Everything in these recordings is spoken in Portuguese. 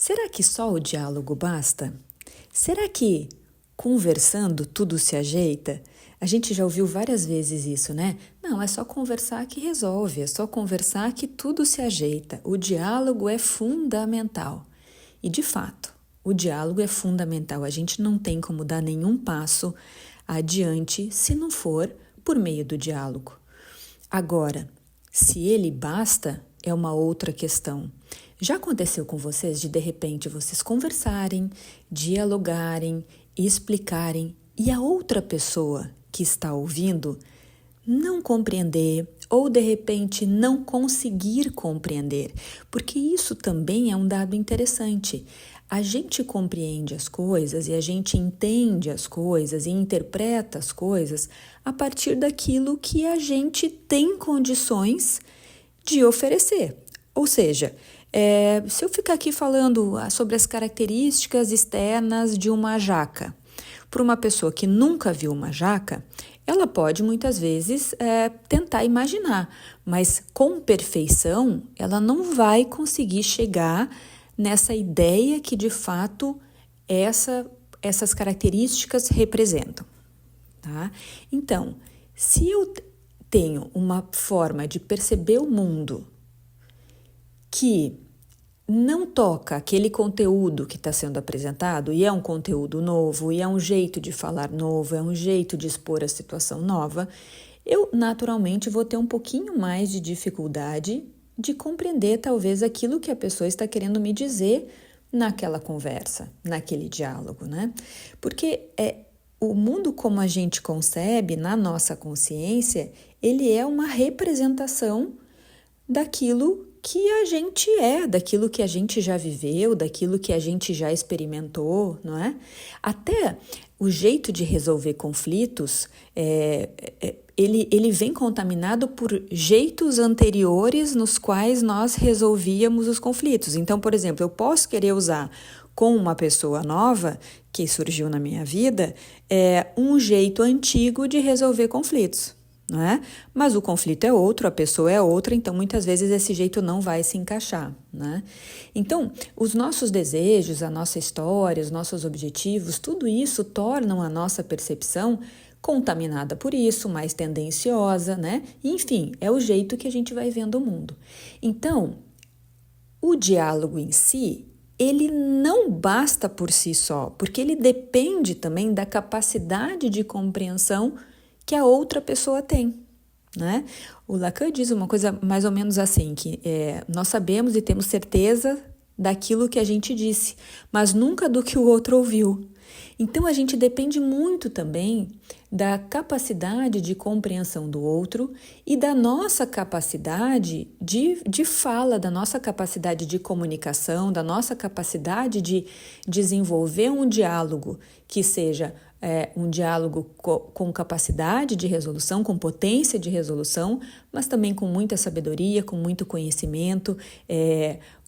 Será que só o diálogo basta? Será que conversando tudo se ajeita? A gente já ouviu várias vezes isso, né? Não, é só conversar que resolve, é só conversar que tudo se ajeita. O diálogo é fundamental. E de fato, o diálogo é fundamental. A gente não tem como dar nenhum passo adiante se não for por meio do diálogo. Agora, se ele basta, é uma outra questão. Já aconteceu com vocês de repente vocês conversarem, dialogarem, explicarem e a outra pessoa que está ouvindo não compreender ou de repente não conseguir compreender? Porque isso também é um dado interessante. A gente compreende as coisas e a gente entende as coisas e interpreta as coisas a partir daquilo que a gente tem condições de oferecer. Ou seja, se eu ficar aqui falando sobre as características externas de uma jaca, para uma pessoa que nunca viu uma jaca, ela pode muitas vezes tentar imaginar, mas com perfeição ela não vai conseguir chegar nessa ideia que de fato essas características representam. Tá? Então, se eu tenho uma forma de perceber o mundo que não toca aquele conteúdo que está sendo apresentado, e é um conteúdo novo, e é um jeito de falar novo, é um jeito de expor a situação nova, eu naturalmente vou ter um pouquinho mais de dificuldade de compreender talvez aquilo que a pessoa está querendo me dizer naquela conversa, naquele diálogo, né? Porque o mundo como a gente concebe na nossa consciência, ele é uma representação daquilo que a gente daquilo que a gente já viveu, daquilo que a gente já experimentou, não é? Até o jeito de resolver conflitos, ele vem contaminado por jeitos anteriores nos quais nós resolvíamos os conflitos. Então, por exemplo, eu posso querer usar com uma pessoa nova que surgiu na minha vida um jeito antigo de resolver conflitos. Não é? Mas o conflito é outro, a pessoa é outra, então muitas vezes esse jeito não vai se encaixar, né? Então, os nossos desejos, a nossa história, os nossos objetivos, tudo isso tornam a nossa percepção contaminada por isso, mais tendenciosa, né? Enfim, é o jeito que a gente vai vendo o mundo. Então, o diálogo em si, ele não basta por si só, porque ele depende também da capacidade de compreensão que a outra pessoa tem, né? O Lacan diz uma coisa mais ou menos assim, que nós sabemos e temos certeza daquilo que a gente disse, mas nunca do que o outro ouviu. Então, a gente depende muito também da capacidade de compreensão do outro e da nossa capacidade de fala, da nossa capacidade de comunicação, da nossa capacidade de desenvolver um diálogo que seja um diálogo com capacidade de resolução, com potência de resolução, mas também com muita sabedoria, com muito conhecimento,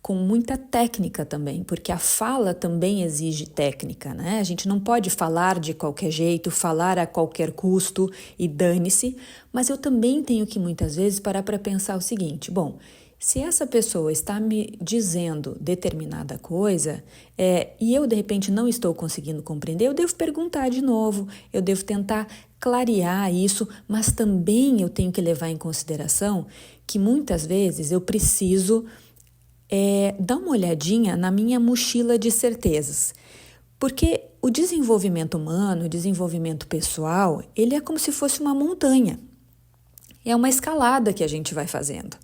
com muita técnica também, porque a fala também exige técnica, né? A gente não pode falar de qualquer jeito, falar a qualquer custo e dane-se, mas eu também tenho que muitas vezes parar para pensar o seguinte, bom, se essa pessoa está me dizendo determinada coisa e eu de repente não estou conseguindo compreender, eu devo perguntar de novo, eu devo tentar clarear isso, mas também eu tenho que levar em consideração que muitas vezes eu preciso dar uma olhadinha na minha mochila de certezas, porque o desenvolvimento humano, o desenvolvimento pessoal, ele é como se fosse uma montanha, é uma escalada que a gente vai fazendo.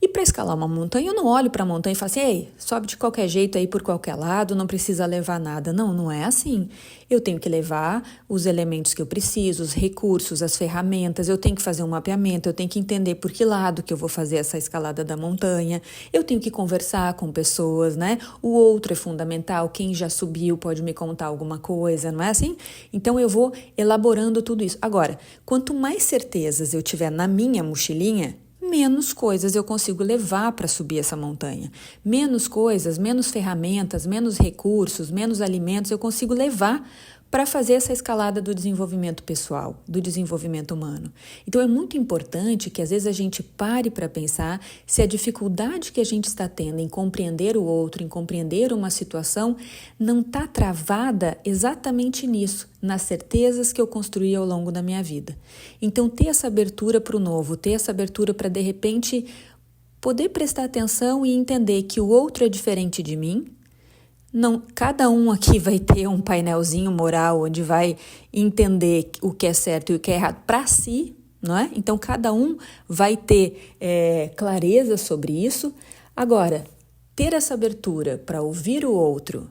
E para escalar uma montanha, eu não olho para a montanha e falo assim, ei, sobe de qualquer jeito aí por qualquer lado, não precisa levar nada. Não, não é assim. Eu tenho que levar os elementos que eu preciso, os recursos, as ferramentas, eu tenho que fazer um mapeamento, eu tenho que entender por que lado que eu vou fazer essa escalada da montanha, eu tenho que conversar com pessoas, né? O outro é fundamental, quem já subiu pode me contar alguma coisa, não é assim? Então eu vou elaborando tudo isso. Agora, quanto mais certezas eu tiver na minha mochilinha, menos coisas eu consigo levar para subir essa montanha. Menos coisas, menos ferramentas, menos recursos, menos alimentos eu consigo levar para fazer essa escalada do desenvolvimento pessoal, do desenvolvimento humano. Então é muito importante que às vezes a gente pare para pensar se a dificuldade que a gente está tendo em compreender o outro, em compreender uma situação, não está travada exatamente nisso, nas certezas que eu construí ao longo da minha vida. Então ter essa abertura para o novo, ter essa abertura para de repente poder prestar atenção e entender que o outro é diferente de mim. Não, cada um aqui vai ter um painelzinho moral onde vai entender o que é certo e o que é errado para si, não é? Então, cada um vai ter clareza sobre isso. Agora, ter essa abertura para ouvir o outro,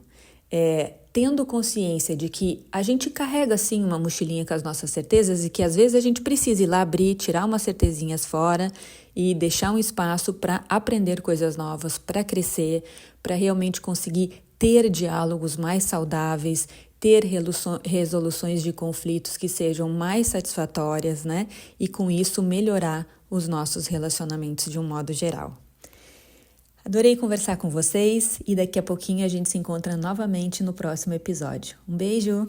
tendo consciência de que a gente carrega, sim, uma mochilinha com as nossas certezas e que, às vezes, a gente precisa ir lá abrir, tirar umas certezinhas fora e deixar um espaço para aprender coisas novas, para crescer, para realmente conseguir ter diálogos mais saudáveis, ter resoluções de conflitos que sejam mais satisfatórias, né? E com isso melhorar os nossos relacionamentos de um modo geral. Adorei conversar com vocês e daqui a pouquinho a gente se encontra novamente no próximo episódio. Um beijo!